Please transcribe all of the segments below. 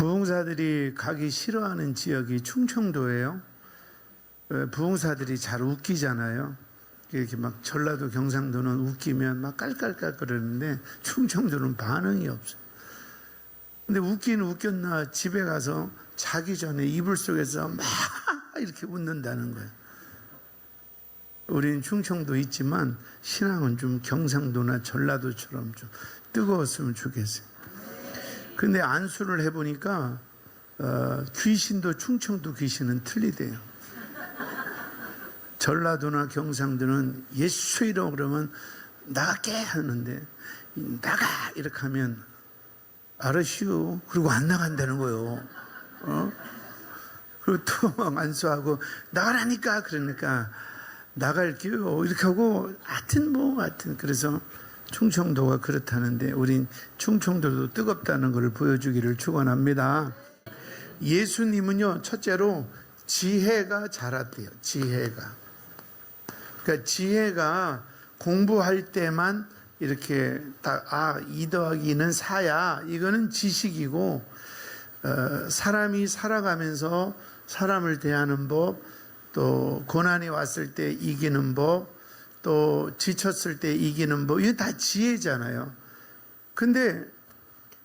부흥사들이 가기 싫어하는 지역이 충청도예요. 부흥사들이 잘 웃기잖아요. 이렇게 막 전라도 경상도는 웃기면 막 깔깔깔 그러는데 충청도는 반응이 없어요. 근데 웃기는 웃겼나 집에 가서 자기 전에 이불 속에서 막 이렇게 웃는다는 거예요. 우리는 충청도 있지만 신앙은 좀 경상도나 전라도처럼 좀 뜨거웠으면 좋겠어요. 근데 안수를 해보니까 귀신도 충청도 귀신은 틀리대요. 전라도나 경상도는 예수 이름 그러면 나가게 하는데 나가 이렇게 하면 알았슈 그리고 안 나간다는 거예요. 그리고 또 막 안수하고 나가라니까 그러니까 나갈게요 이렇게 하고 하여튼 그래서 충청도가 그렇다는데 우린 충청도도 뜨겁다는 것을 보여주기를 축원합니다. 예수님은요 첫째로 지혜가 자랐대요. 그러니까 지혜가 공부할 때만 이렇게 딱 2 더하기 2는 4야 이거는 지식이고 사람이 살아가면서 사람을 대하는 법, 또 고난이 왔을 때 이기는 법, 또 지쳤을 때 이기는 법, 이거 다 지혜잖아요. 근데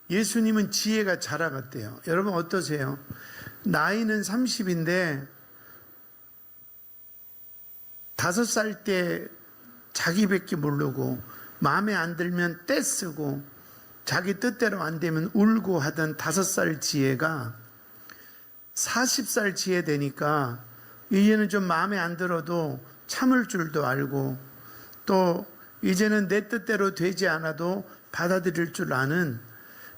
예수님은 지혜가 자라갔대요. 여러분 어떠세요? 나이는 30인데 5살 때 자기밖에 모르고 마음에 안 들면 떼쓰고 자기 뜻대로 안 되면 울고 하던 5살 지혜가 40살 지혜 되니까 이제는 좀 마음에 안 들어도 참을 줄도 알고 또 이제는 내 뜻대로 되지 않아도 받아들일 줄 아는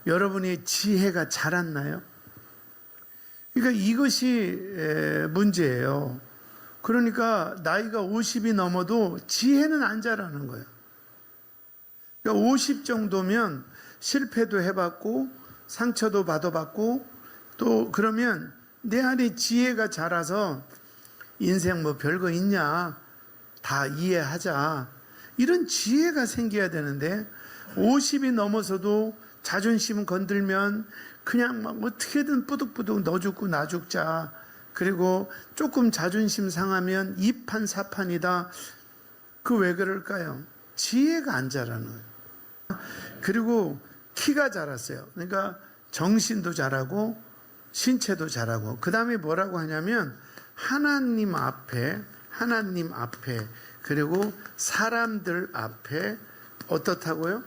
여러분의 지혜가 자랐나요? 그러니까 이것이 문제예요. 그러니까 나이가 50이 넘어도 지혜는 안 자라는 거예요. 그러니까 50 정도면 실패도 해봤고 상처도 받아봤고 또 그러면 내 안에 지혜가 자라서 인생 뭐 별거 있냐 다 이해하자 이런 지혜가 생겨야 되는데 50이 넘어서도 자존심 건들면 그냥 막 어떻게든 뿌득뿌득 너 죽고 나 죽자 그리고 조금 자존심 상하면 이판사판이다. 그 왜 그럴까요? 지혜가 안 자라는 거예요. 그리고 키가 자랐어요. 그러니까 정신도 자라고 신체도 자라고 그 다음에 뭐라고 하냐면 하나님 앞에 그리고 사람들 앞에 어떻다고요?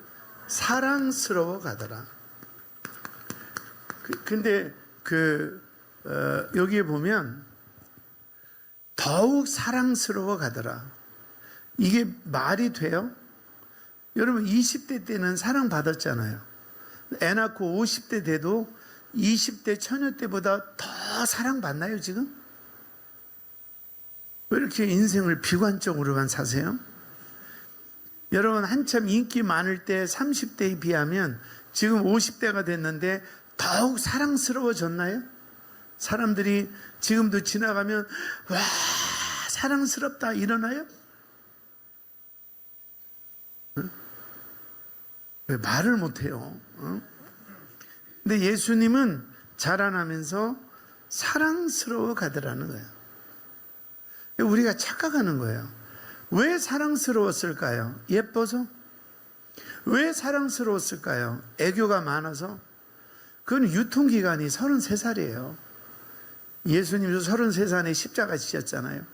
사랑스러워 가더라. 근데 여기에 보면 더욱 사랑스러워 가더라. 이게 말이 돼요? 여러분 20대 때는 사랑받았잖아요. 애 낳고 50대 돼도 20대 처녀 때보다 더 사랑받나요 지금? 왜 이렇게 인생을 비관적으로만 사세요? 여러분 한참 인기 많을 때 30대에 비하면 지금 50대가 됐는데 더욱 사랑스러워졌나요? 사람들이 지금도 지나가면 와 사랑스럽다 이러나요? 왜 말을 못해요? 근데 예수님은 자라나면서 사랑스러워 가더라는 거예요. 우리가 착각하는 거예요. 왜 사랑스러웠을까요? 예뻐서? 왜 사랑스러웠을까요? 애교가 많아서? 그건 유통기간이 33살이에요. 예수님도 33살에 십자가 지셨잖아요.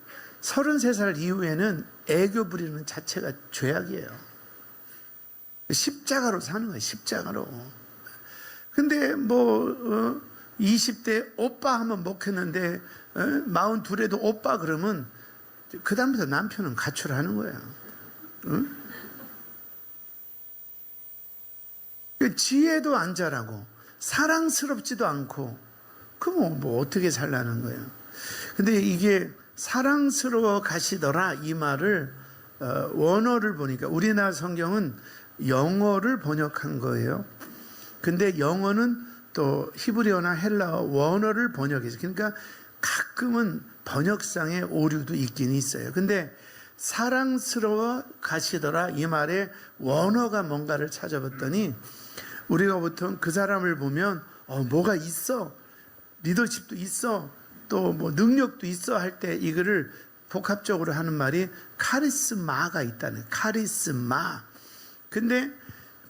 33살 이후에는 애교 부리는 자체가 죄악이에요. 십자가로 사는 거예요. 십자가로. 근데 20대 오빠 하면 먹혔는데 42에도 오빠 그러면 그 다음부터 남편은 가출하는 거예요. 응? 지혜도 안 자라고 사랑스럽지도 않고 그럼 뭐 어떻게 살라는 거예요. 근데 이게 사랑스러워 가시더라 이 말을 원어를 보니까 우리나라 성경은 영어를 번역한 거예요. 근데 영어는 또 히브리어나 헬라어 원어를 번역해서 그러니까 가끔은 번역상의 오류도 있긴 있어요. 근데 사랑스러워 가시더라 이 말에 원어가 뭔가를 찾아봤더니 우리가 보통 그 사람을 보면 뭐가 있어, 리더십도 있어, 또 뭐 능력도 있어 할 때 이거를 복합적으로 하는 말이 카리스마가 있다는, 카리스마. 근데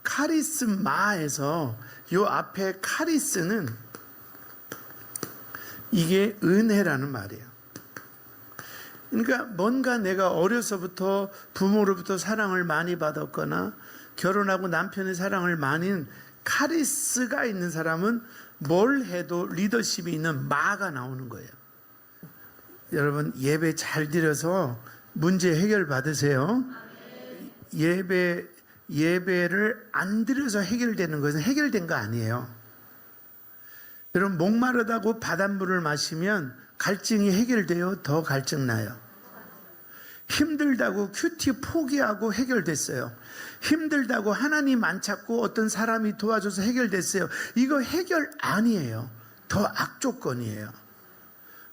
카리스마에서 요 앞에 카리스는 이게 은혜라는 말이에요. 그러니까 뭔가 내가 어려서부터 부모로부터 사랑을 많이 받았거나 결혼하고 남편의 사랑을 많이, 카리스가 있는 사람은 뭘 해도 리더십이 있는 마가 나오는 거예요. 여러분, 예배 잘 드려서 문제 해결 받으세요. 예배를 안 드려서 해결되는 것은 해결된 거 아니에요. 여러분, 목마르다고 바닷물을 마시면 갈증이 해결돼요? 더 갈증 나요? 힘들다고 큐티 포기하고 해결됐어요? 힘들다고 하나님 안 찾고 어떤 사람이 도와줘서 해결됐어요? 이거 해결 아니에요. 더 악조건이에요.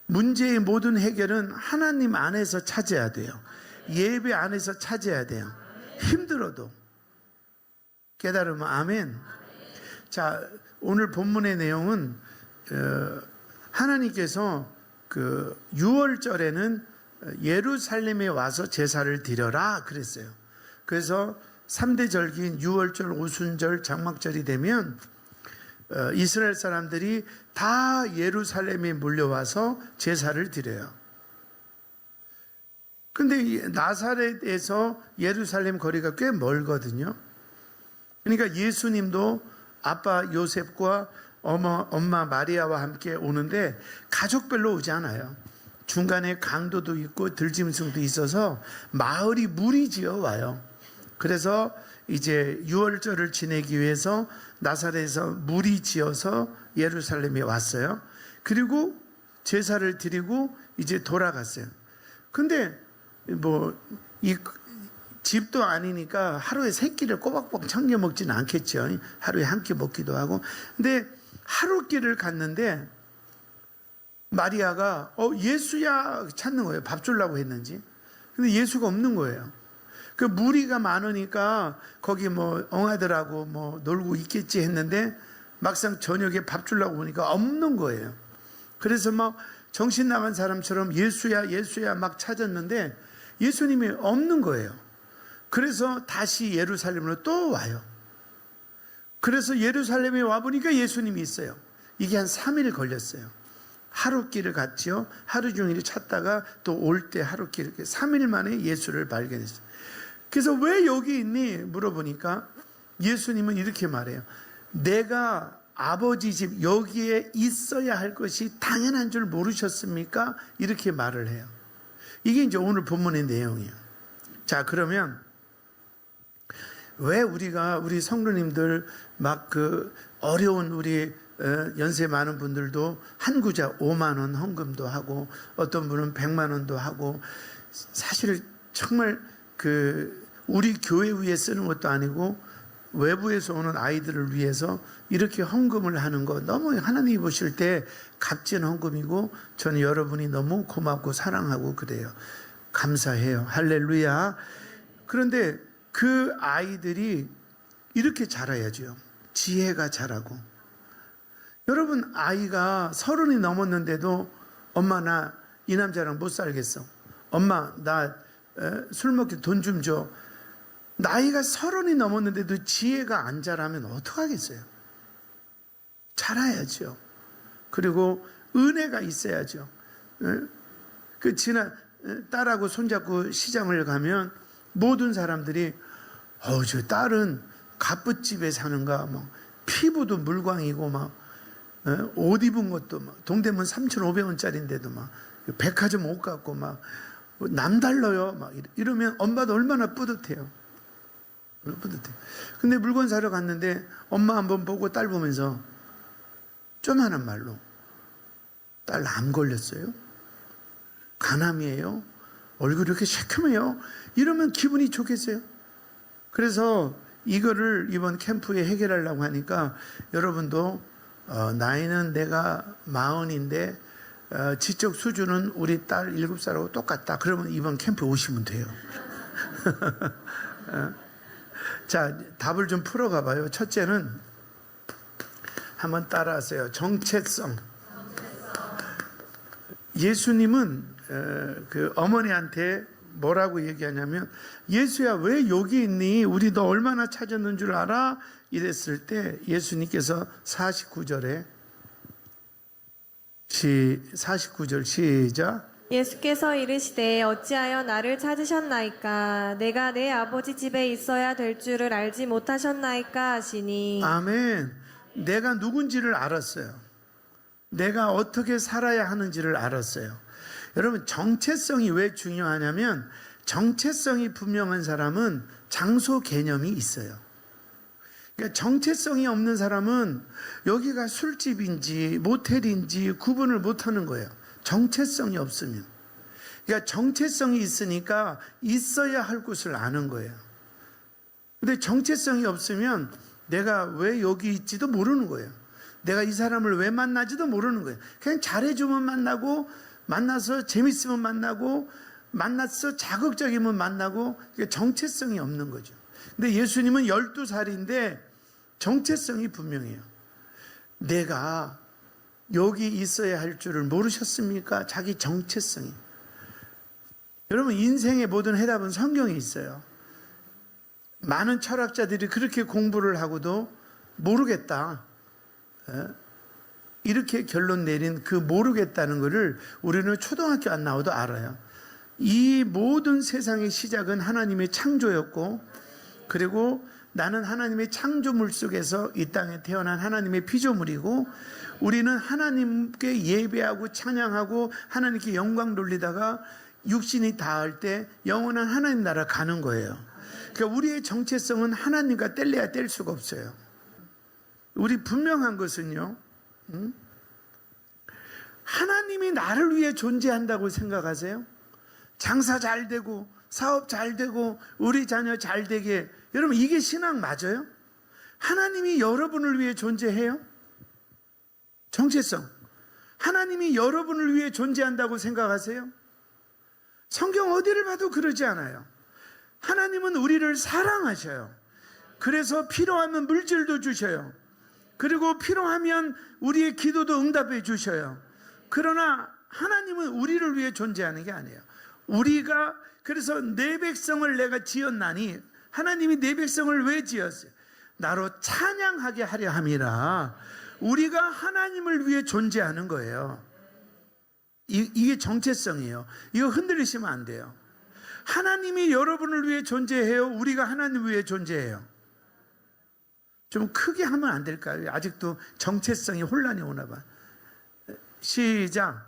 문제의 모든 해결은 하나님 안에서 찾아야 돼요. 예배 안에서 찾아야 돼요. 힘들어도. 깨달으면 아멘. 자, 오늘 본문의 내용은 하나님께서 그 6월절에는 예루살렘에 와서 제사를 드려라 그랬어요. 그래서 3대 절기인 6월절, 오순절, 장막절이 되면 이스라엘 사람들이 다 예루살렘에 몰려와서 제사를 드려요. 근데 나사렛에서 예루살렘 거리가 꽤 멀거든요. 그러니까 예수님도 아빠 요셉과 엄마 마리아와 함께 오는데 가족별로 오지 않아요. 중간에 강도도 있고 들짐승도 있어서 마을이 무리지어 와요. 그래서 이제 6월절을 지내기 위해서 나사렛에서 무리지어서 예루살렘에 왔어요. 그리고 제사를 드리고 이제 돌아갔어요. 근데 뭐 이 집도 아니니까 하루에 3끼를 꼬박꼬박 챙겨 먹지는 않겠죠. 하루에 한 끼 먹기도 하고. 근데 하루 끼를 갔는데 마리아가 예수야 찾는 거예요. 밥 주려고 했는지. 근데 예수가 없는 거예요. 그 무리가 많으니까 거기 뭐 엉아들하고 뭐 놀고 있겠지 했는데 막상 저녁에 밥 주려고 보니까 없는 거예요. 그래서 막 정신 나간 사람처럼 예수야 예수야 막 찾았는데 예수님이 없는 거예요. 그래서 다시 예루살렘으로 또 와요. 그래서 예루살렘에 와보니까 예수님이 있어요. 이게 한 3일 걸렸어요. 하루 길을 갔지요. 하루 종일 찾다가 또 올 때 하루 길, 3일 만에 예수를 발견했어요. 그래서 왜 여기 있니? 물어보니까 예수님은 이렇게 말해요. 내가 아버지 집 여기에 있어야 할 것이 당연한 줄 모르셨습니까? 이렇게 말을 해요. 이게 이제 오늘 본문의 내용이에요. 자, 그러면 왜 우리 성도님들 막 그 어려운 우리 연세 많은 분들도 한 구자 5만 원 헌금도 하고 어떤 분은 100만 원도 하고 사실 정말 그 우리 교회 위에 쓰는 것도 아니고 외부에서 오는 아이들을 위해서 이렇게 헌금을 하는 거 너무 하나님이 보실 때 값진 헌금이고 저는 여러분이 너무 고맙고 사랑하고 그래요. 감사해요. 할렐루야. 그런데 그 아이들이 이렇게 자라야죠. 지혜가 자라고. 여러분, 아이가 30이 넘었는데도 엄마 나 이 남자랑 못 살겠어. 엄마 나 술 먹기 돈 좀 줘. 나이가 30이 넘었는데도 지혜가 안 자라면 어떡하겠어요? 자라야죠. 그리고 은혜가 있어야죠. 그 딸하고 손잡고 시장을 가면 모든 사람들이 저 딸은 갑부집에 사는가, 막 피부도 물광이고 막 옷 입은 것도 막 동대문 3,500원짜리인데도 막 백화점 옷 갖고 막 남달라요. 막 이러면 엄마도 얼마나 뿌듯해요. 뿌듯해. 근데 물건 사러 갔는데 엄마 한번 보고 딸 보면서 쪼만한 말로 딸 암 걸렸어요? 간암이에요? 얼굴이 이렇게 새카매요? 이러면 기분이 좋겠어요? 그래서 이거를 이번 캠프에 해결하려고 하니까 여러분도 나이는 내가 40인데 지적 수준은 우리 딸 7살하고 똑같다. 그러면 이번 캠프에 오시면 돼요. 자, 답을 좀 풀어가 봐요. 첫째는 한번 따라하세요. 정체성. 예수님은 그 어머니한테 뭐라고 얘기하냐면, 예수야 왜 여기 있니? 우리 너 얼마나 찾았는 줄 알아? 이랬을 때 예수님께서 49절에 49절 시작. 예수께서 이르시되 어찌하여 나를 찾으셨나이까? 내가 내 아버지 집에 있어야 될 줄을 알지 못하셨나이까 하시니. 아멘. 내가 누군지를 알았어요. 내가 어떻게 살아야 하는지를 알았어요. 여러분, 정체성이 왜 중요하냐면, 정체성이 분명한 사람은 장소 개념이 있어요. 그러니까 정체성이 없는 사람은 여기가 술집인지 모텔인지 구분을 못하는 거예요. 정체성이 없으면. 그러니까 정체성이 있으니까 있어야 할 곳을 아는 거예요. 근데 정체성이 없으면 내가 왜 여기 있지도 모르는 거예요. 내가 이 사람을 왜 만나지도 모르는 거예요. 그냥 잘해주면 만나고, 만나서 재밌으면 만나고, 만나서 자극적이면 만나고, 정체성이 없는 거죠. 근데 예수님은 12살인데 정체성이 분명해요. 내가 여기 있어야 할 줄을 모르셨습니까? 자기 정체성이. 여러분, 인생의 모든 해답은 성경에 있어요. 많은 철학자들이 그렇게 공부를 하고도 모르겠다, 이렇게 결론 내린 그 모르겠다는 것을 우리는 초등학교 안 나와도 알아요. 이 모든 세상의 시작은 하나님의 창조였고, 그리고 나는 하나님의 창조물 속에서 이 땅에 태어난 하나님의 피조물이고, 우리는 하나님께 예배하고 찬양하고 하나님께 영광 돌리다가 육신이 닿을 때 영원한 하나님 나라 가는 거예요. 그러니까 우리의 정체성은 하나님과 뗄래야 뗄 수가 없어요. 우리 분명한 것은요, 하나님이 나를 위해 존재한다고 생각하세요? 장사 잘 되고 사업 잘 되고 우리 자녀 잘 되게, 여러분 이게 신앙 맞아요? 하나님이 여러분을 위해 존재해요? 정체성. 하나님이 여러분을 위해 존재한다고 생각하세요? 성경 어디를 봐도 그러지 않아요. 하나님은 우리를 사랑하셔요. 그래서 필요하면 물질도 주셔요. 그리고 필요하면 우리의 기도도 응답해 주셔요. 그러나 하나님은 우리를 위해 존재하는 게 아니에요. 우리가, 그래서 내 백성을 내가 지었나니, 하나님이 내 백성을 왜 지었어요? 나로 찬양하게 하려 함이라. 우리가 하나님을 위해 존재하는 거예요. 이게 정체성이에요. 이거 흔들리시면 안 돼요. 하나님이 여러분을 위해 존재해요? 우리가 하나님을 위해 존재해요? 좀 크게 하면 안 될까요? 아직도 정체성이 혼란이 오나 봐. 시작.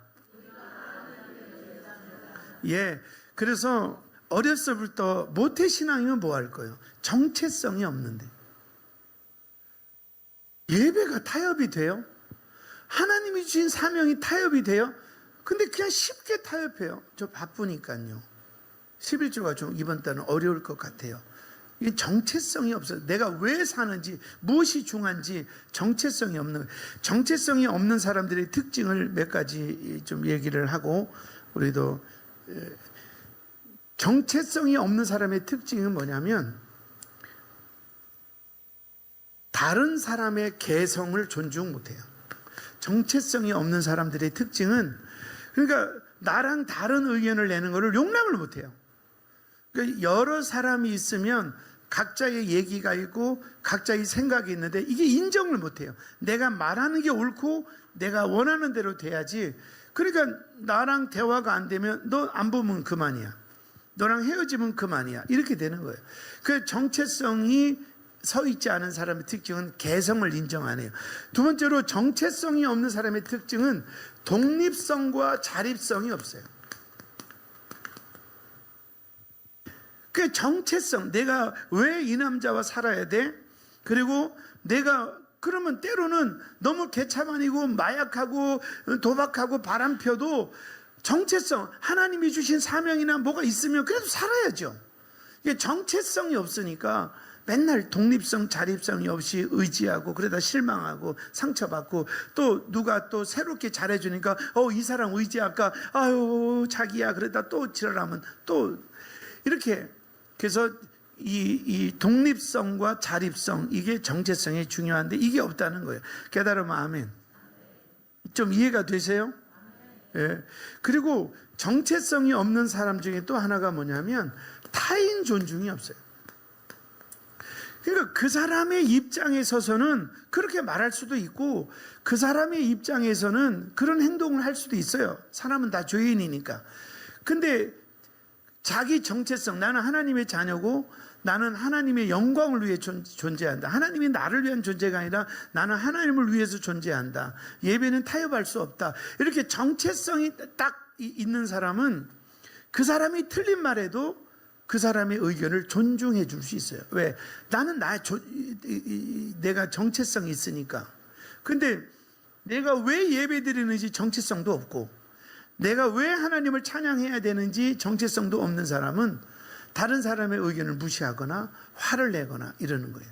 예. 그래서 어렸을 때부터 모태신앙이면 뭐 할 거예요? 정체성이 없는데. 예배가 타협이 돼요? 하나님이 주신 사명이 타협이 돼요? 근데 그냥 쉽게 타협해요. 저 바쁘니까요. 11조가 좀 이번 달은 어려울 것 같아요. 이게 정체성이 없어요. 내가 왜 사는지, 무엇이 중요한지 정체성이 없는 거예요. 정체성이 없는 사람들의 특징을 몇 가지 좀 얘기를 하고, 우리도 정체성이 없는 사람의 특징은 뭐냐면, 다른 사람의 개성을 존중 못해요. 정체성이 없는 사람들의 특징은, 그러니까 나랑 다른 의견을 내는 것을 용납을 못해요. 그러니까 여러 사람이 있으면 각자의 얘기가 있고 각자의 생각이 있는데 이게 인정을 못해요. 내가 말하는 게 옳고 내가 원하는 대로 돼야지. 그러니까 나랑 대화가 안 되면 너 안 보면 그만이야. 너랑 헤어지면 그만이야. 이렇게 되는 거예요. 그 정체성이 서 있지 않은 사람의 특징은 개성을 인정 안 해요. 두 번째로 정체성이 없는 사람의 특징은 독립성과 자립성이 없어요. 그 정체성, 내가 왜 이 남자와 살아야 돼? 그리고 내가 그러면 때로는 너무 개차반이고 마약하고 도박하고 바람 펴도 정체성, 하나님이 주신 사명이나 뭐가 있으면 그래도 살아야죠. 이게 정체성이 없으니까 맨날 독립성, 자립성이 없이 의지하고 그러다 실망하고 상처받고, 또 누가 또 새롭게 잘해주니까 이 사람 의지할까? 아유 자기야 그러다 또 지랄하면 또 이렇게. 그래서 이 독립성과 자립성, 이게 정체성이 중요한데 이게 없다는 거예요. 깨달으면 아멘. 좀 이해가 되세요? 예. 그리고 정체성이 없는 사람 중에 또 하나가 뭐냐면 타인 존중이 없어요. 그러니까 그 사람의 입장에 서서는 그렇게 말할 수도 있고 그 사람의 입장에서는 그런 행동을 할 수도 있어요. 사람은 다 죄인이니까. 근데 자기 정체성, 나는 하나님의 자녀고 나는 하나님의 영광을 위해 존재한다. 하나님이 나를 위한 존재가 아니라 나는 하나님을 위해서 존재한다. 예배는 타협할 수 없다. 이렇게 정체성이 딱 있는 사람은 그 사람이 틀린 말에도 그 사람의 의견을 존중해 줄 수 있어요. 왜? 나는 내가 정체성이 있으니까. 근데 내가 왜 예배 드리는지 정체성도 없고 내가 왜 하나님을 찬양해야 되는지 정체성도 없는 사람은 다른 사람의 의견을 무시하거나 화를 내거나 이러는 거예요.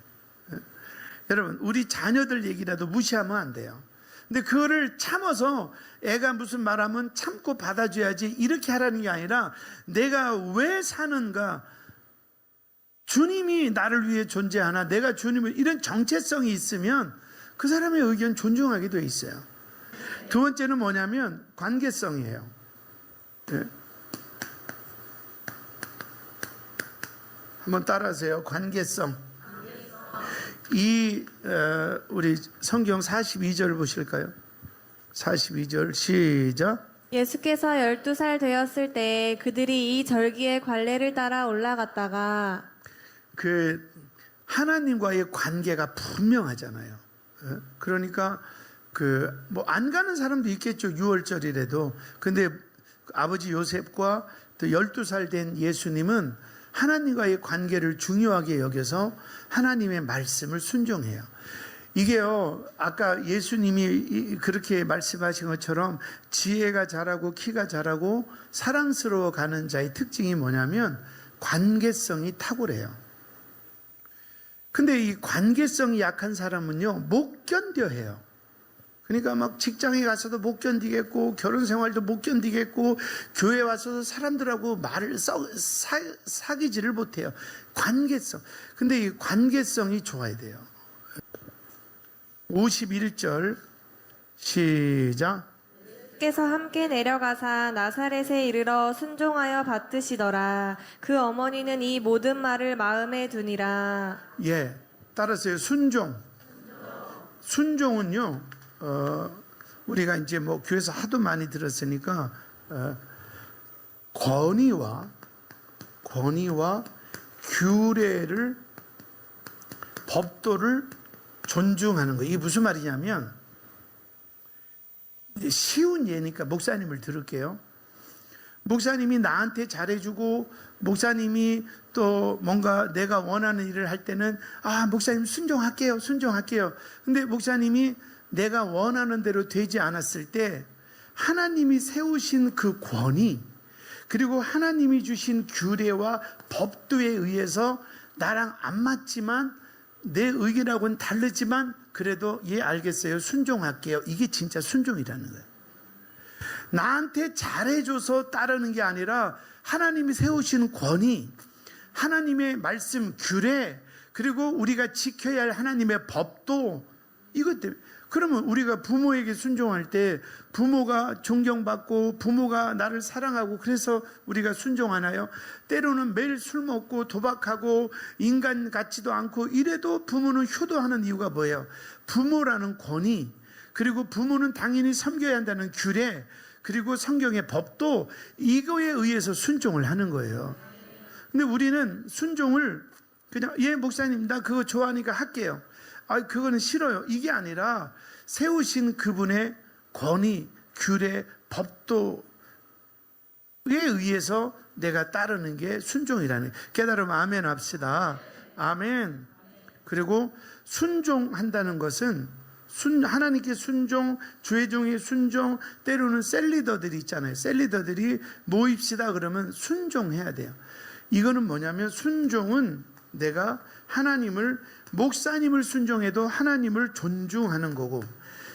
여러분, 우리 자녀들 얘기라도 무시하면 안 돼요. 근데 그거를 참아서 애가 무슨 말하면 참고 받아줘야지 이렇게 하라는 게 아니라 내가 왜 사는가, 주님이 나를 위해 존재하나, 내가 주님을, 이런 정체성이 있으면 그 사람의 의견 존중하게 돼 있어요. 두 번째는 뭐냐면 관계성이에요. 네. 한번 따라하세요. 관계성. 우리 성경 42절 보실까요? 42절 시작. 예수께서 12살 되었을 때 그들이 이 절기의 관례를 따라 올라갔다가 그 하나님과의 관계가 분명하잖아요. 그러니까 뭐 안 가는 사람도 있겠죠. 6월절이라도. 근데 아버지 요셉과 또 12살 된 예수님은 하나님과의 관계를 중요하게 여겨서 하나님의 말씀을 순종해요. 이게요, 아까 예수님이 그렇게 말씀하신 것처럼 지혜가 자라고 키가 자라고 사랑스러워 가는 자의 특징이 뭐냐면 관계성이 탁월해요. 근데 이 관계성이 약한 사람은요, 못 견뎌 해요. 그러니까 막 직장에 가서도 못 견디겠고 결혼 생활도 못 견디겠고 교회 와서도 사람들하고 말을 사귀지를 못해요. 관계성. 근데 이 관계성이 좋아야 돼요. 51절 시작. 께서 함께 내려가사 나사렛에 이르러 순종하여 받드시더라. 그 어머니는 이 모든 말을 마음에 두니라. 예, 따라서요. 순종. 순종은요, 우리가 이제 뭐 교회에서 하도 많이 들었으니까 권위와 규례를, 법도를 존중하는 거예요. 이게 무슨 말이냐면, 쉬운 예니까 목사님을 들을게요. 목사님이 나한테 잘해주고 목사님이 또 뭔가 내가 원하는 일을 할 때는 목사님 순종할게요. 근데 목사님이 내가 원하는 대로 되지 않았을 때 하나님이 세우신 그 권위, 그리고 하나님이 주신 규례와 법도에 의해서 나랑 안 맞지만 내 의견하고는 다르지만 그래도 알겠어요. 순종할게요. 이게 진짜 순종이라는 거예요. 나한테 잘해줘서 따르는 게 아니라 하나님이 세우신 권위, 하나님의 말씀, 규례, 그리고 우리가 지켜야 할 하나님의 법도, 이것 때문에. 그러면 우리가 부모에게 순종할 때 부모가 존경받고 부모가 나를 사랑하고 그래서 우리가 순종하나요? 때로는 매일 술 먹고 도박하고 인간 같지도 않고 이래도 부모는 효도하는 이유가 뭐예요? 부모라는 권위, 그리고 부모는 당연히 섬겨야 한다는 규례, 그리고 성경의 법도 이거에 의해서 순종을 하는 거예요. 근데 우리는 순종을 그냥 목사님 나 그거 좋아하니까 할게요. 그거는 싫어요. 이게 아니라 세우신 그분의 권위, 규례, 법도에 의해서 내가 따르는 게 순종이라는 거예요. 깨달으면 아멘 합시다. 아멘. 그리고 순종한다는 것은 하나님께 순종, 주의 종의 순종, 때로는 셀리더들이 있잖아요. 셀리더들이 모입시다 그러면 순종해야 돼요. 이거는 뭐냐면 순종은 내가 목사님을 순종해도 하나님을 존중하는 거고,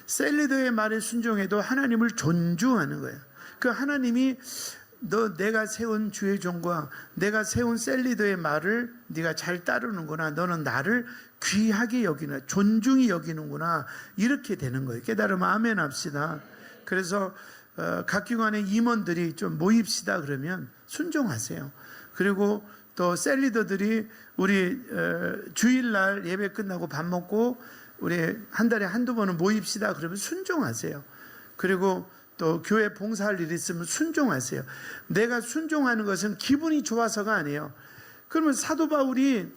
셀리더의 말에 순종해도 하나님을 존중하는 거예요. 그 하나님이 너 내가 세운 주의 종과 내가 세운 셀리더의 말을 네가 잘 따르는구나. 너는 나를 귀하게 여기는, 존중히 여기는구나. 이렇게 되는 거예요. 깨달으면 아멘 합시다. 그래서 각 기관의 임원들이 좀 모입시다 그러면 순종하세요. 그리고 또 셀리더들이 우리 주일날 예배 끝나고 밥 먹고 우리 한 달에 한두 번은 모입시다 그러면 순종하세요. 그리고 또 교회 봉사할 일 있으면 순종하세요. 내가 순종하는 것은 기분이 좋아서가 아니에요. 그러면 사도 바울이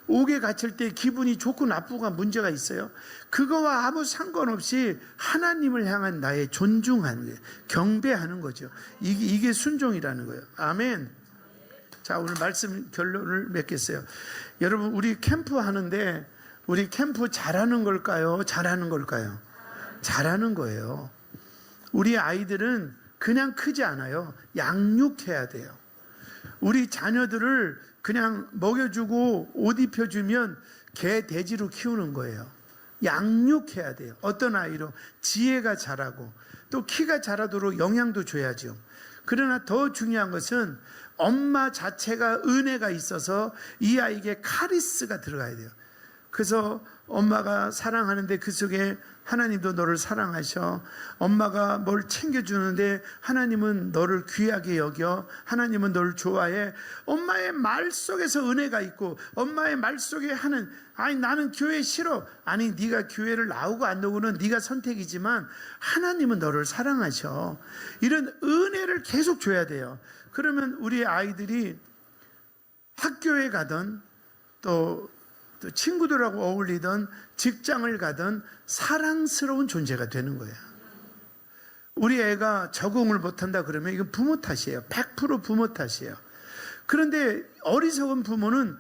옥에 갇힐 때 기분이 좋고 나쁘고가 문제가 있어요? 그거와 아무 상관없이 하나님을 향한 나의 존중하는 거예요. 경배하는 거죠. 이게 순종이라는 거예요. 아멘. 자, 오늘 말씀 결론을 맺겠어요. 여러분, 우리 캠프 하는데 우리 캠프 잘하는 걸까요? 잘하는 걸까요? 잘하는 거예요. 우리 아이들은 그냥 크지 않아요. 양육해야 돼요. 우리 자녀들을 그냥 먹여주고 옷 입혀주면 개, 돼지로 키우는 거예요. 양육해야 돼요. 어떤 아이로? 지혜가 자라고 또 키가 자라도록 영양도 줘야죠. 그러나 더 중요한 것은 엄마 자체가 은혜가 있어서 이 아이에게 카리스가 들어가야 돼요. 그래서 엄마가 사랑하는데 그 속에 하나님도 너를 사랑하셔. 엄마가 뭘 챙겨주는데 하나님은 너를 귀하게 여겨. 하나님은 너를 좋아해. 엄마의 말 속에서 은혜가 있고 엄마의 말 속에 하는, 아니 나는 교회 싫어. 아니 네가 교회를 나오고 안 나오고는 네가 선택이지만 하나님은 너를 사랑하셔. 이런 은혜를 계속 줘야 돼요. 그러면 우리 아이들이 학교에 가든 또 친구들하고 어울리던 직장을 가든 사랑스러운 존재가 되는 거예요. 우리 애가 적응을 못한다 그러면 이건 부모 탓이에요. 100% 부모 탓이에요. 그런데 어리석은 부모는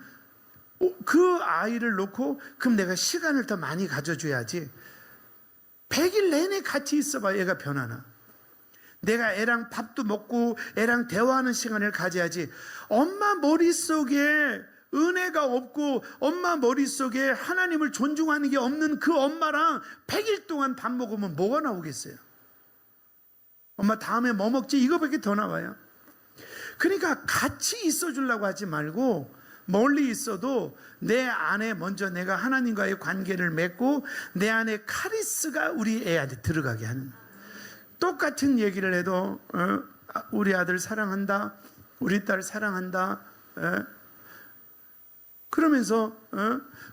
그 아이를 놓고 그럼 내가 시간을 더 많이 가져줘야지. 100일 내내 같이 있어봐 애가 변하나. 내가 애랑 밥도 먹고 애랑 대화하는 시간을 가져야지. 엄마 머릿속에 은혜가 없고 엄마 머릿속에 하나님을 존중하는 게 없는 그 엄마랑 100일 동안 밥 먹으면 뭐가 나오겠어요? 엄마 다음에 뭐 먹지? 이거밖에 더 나와요. 그러니까 같이 있어 주려고 하지 말고 멀리 있어도 내 안에 먼저 내가 하나님과의 관계를 맺고 내 안에 카리스가 우리 애한테 들어가게 하는 거예요. 똑같은 얘기를 해도 우리 아들 사랑한다, 우리 딸 사랑한다, 그러면서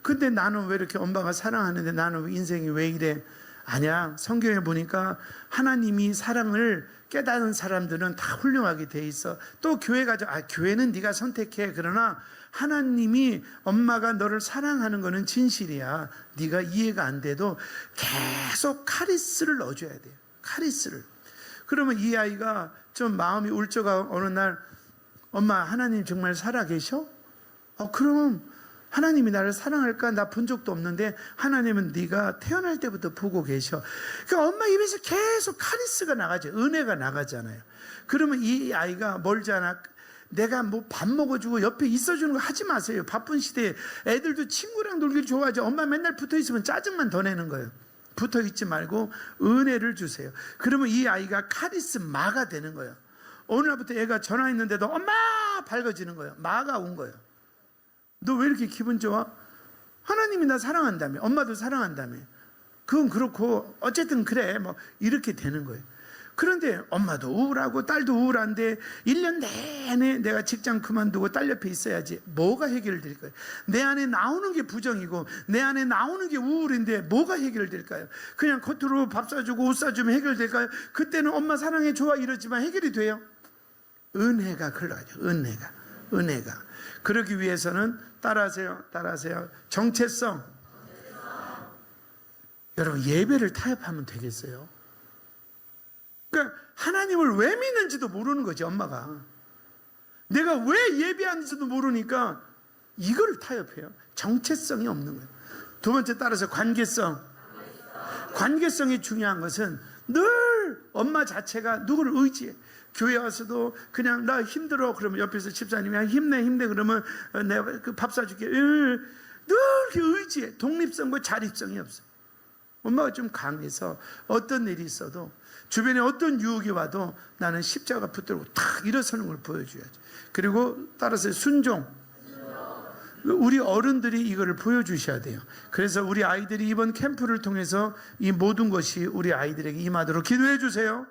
근데 나는 왜 이렇게 엄마가 사랑하는데 나는 인생이 왜 이래? 아니야. 성경에 보니까 하나님이 사랑을 깨닫는 사람들은 다 훌륭하게 돼 있어. 또 교회 가죠. 교회는 네가 선택해. 그러나 하나님이 엄마가 너를 사랑하는 거는 진실이야. 네가 이해가 안 돼도 계속 카리스를 넣어줘야 돼요. 카리스를. 그러면 이 아이가 좀 마음이 울적하고 어느 날 엄마 하나님 정말 살아계셔? 그럼 하나님이 나를 사랑할까? 나 본 적도 없는데 하나님은 네가 태어날 때부터 보고 계셔. 그러니까 엄마 입에서 계속 카리스가 나가죠. 은혜가 나가잖아요. 그러면 이 아이가 멀잖아. 내가 뭐 밥 먹어주고 옆에 있어주는 거 하지 마세요. 바쁜 시대에 애들도 친구랑 놀기를 좋아하죠. 엄마 맨날 붙어있으면 짜증만 더 내는 거예요. 붙어있지 말고 은혜를 주세요. 그러면 이 아이가 카리스마가 되는 거예요. 어느 날부터 애가 전화했는데도 엄마 밝아지는 거예요. 마가 온 거예요. 너 왜 이렇게 기분 좋아? 하나님이 나 사랑한다며. 엄마도 사랑한다며. 그건 그렇고 어쨌든 그래 뭐 이렇게 되는 거예요. 그런데 엄마도 우울하고 딸도 우울한데 1년 내내 내가 직장 그만두고 딸 옆에 있어야지. 뭐가 해결될까요? 내 안에 나오는 게 부정이고 내 안에 나오는 게 우울인데 뭐가 해결될까요? 그냥 겉으로 밥 사주고 옷 사주면 해결될까요? 그때는 엄마 사랑해 좋아 이러지만 해결이 돼요? 은혜가 흘러가죠. 은혜가. 그러기 위해서는 따라하세요. 정체성. 여러분 예배를 타협하면 되겠어요? 그러니까 하나님을 왜 믿는지도 모르는 거지 엄마가. 내가 왜 예배하는지도 모르니까 이걸 타협해요. 정체성이 없는 거예요. 두 번째 따라서 관계성. 관계성이 중요한 것은 늘 엄마 자체가 누구를 의지해. 교회 와서도 그냥 나 힘들어 그러면 옆에서 집사님이 힘내 그러면 내가 그 밥 사줄게. 늘 이렇게 의지해. 독립성과 자립성이 없어요. 엄마가 좀 강해서 어떤 일이 있어도 주변에 어떤 유혹이 와도 나는 십자가 붙들고 탁 일어서는 걸 보여줘야지. 그리고 따라서 순종. 우리 어른들이 이거를 보여주셔야 돼요. 그래서 우리 아이들이 이번 캠프를 통해서 이 모든 것이 우리 아이들에게 임하도록 기도해 주세요.